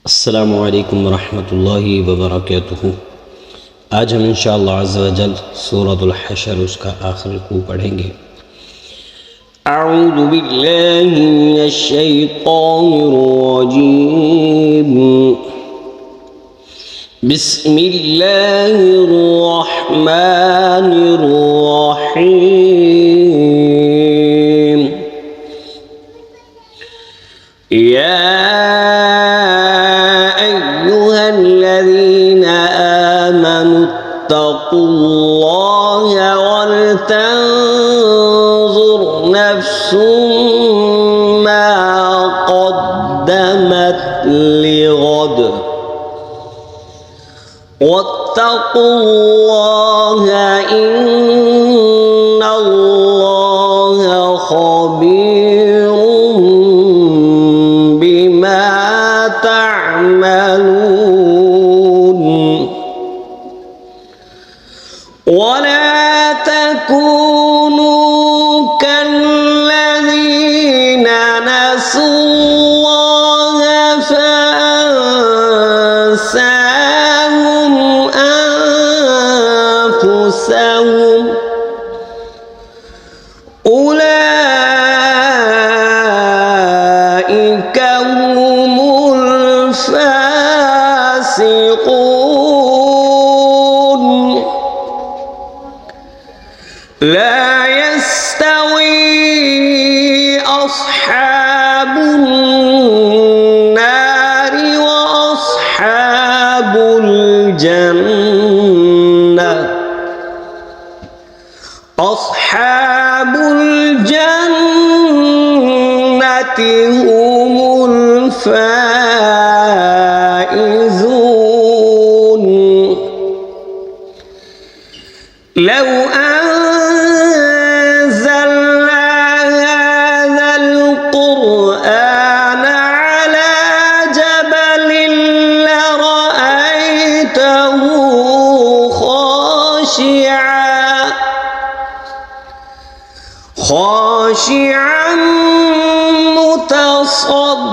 अस्सलामु अलैकुम वरहमतुल्लाहि वबरकातुहू। आज हम इंशाअल्लाह अज़्ज़ व जल सूरतुल हशर उसका आखिरी रुकू पढ़ेंगे। अऊज़ु बिल्लाहि मिनश शैतानिर रजीम। बिस्मिल्लाहिर रहमानिर रहीम। या इत्तक़ुल्लाह वलतंज़ुर नफ्सुम मा क़द्दमत लिग़द वत्तक़ुल्लाह इन्नल्लाह ख़बीरुम बिमा तअमलून। वला तकूनू कल्लज़ीन नसुल्लाह फअंसाहुम अनफुसहुम उलाइका हुमुल फासिक़ून। ला यस्तवी अस्हाबुन नारि व अस्हाबुल जन्नह। अस्हाबुल जन्नति हुमुल फाइज़ून। लौ خاشعا متصدعا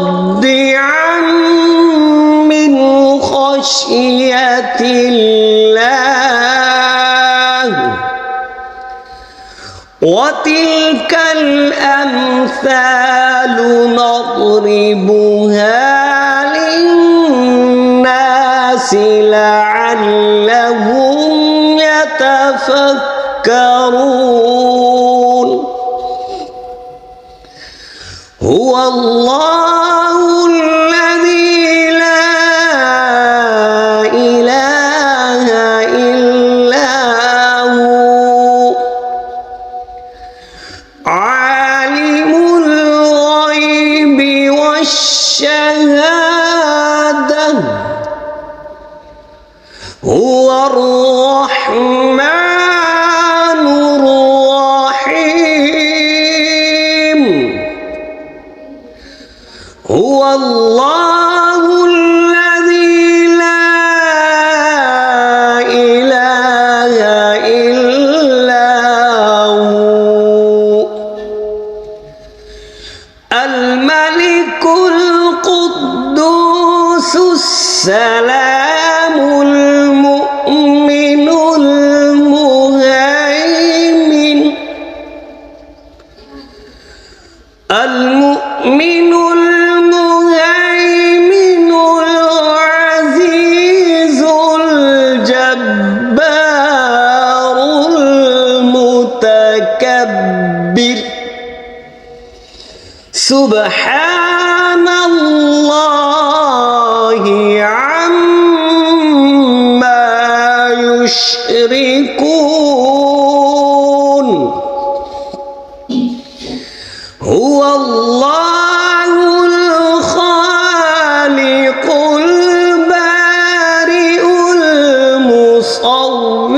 من خشية الله وتلك الأمثال نضربها للناس لعلهم يتفكرون. هو الله الذي لا إله إلا هو عالم الغيب والشهادة هو الرحمن الرحيم. هو الله الذي لا إله إلا هو الملك القدوس السلام المؤمن المهيمن المؤمن العزيز الجبار المتكبر. سبحان الله عما يشركون. هو الله الخالق البارئ المصور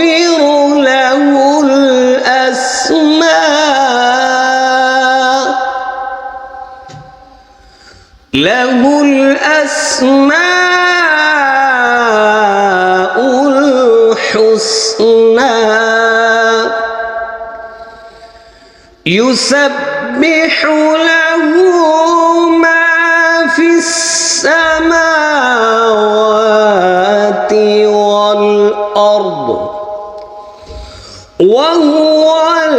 له الأسماء الحسنى. يسبح له ما في السماوات वहुवल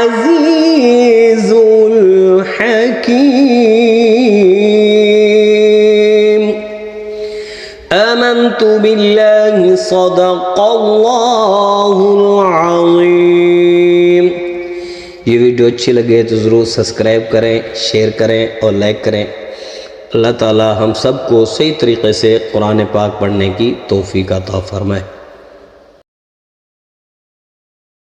अज़ीज़ुल हकीम। आमन्तु बिल्लाहि सदक़ल्लाहुल अज़ीम। ये वीडियो अच्छी लगे तो ज़रूर सब्सक्राइब करें, शेयर करें और लाइक करें। अल्लाह ताला हम सबको सही तरीक़े से कुरान पाक पढ़ने की तौफ़ीक़ अता फ़रमाए।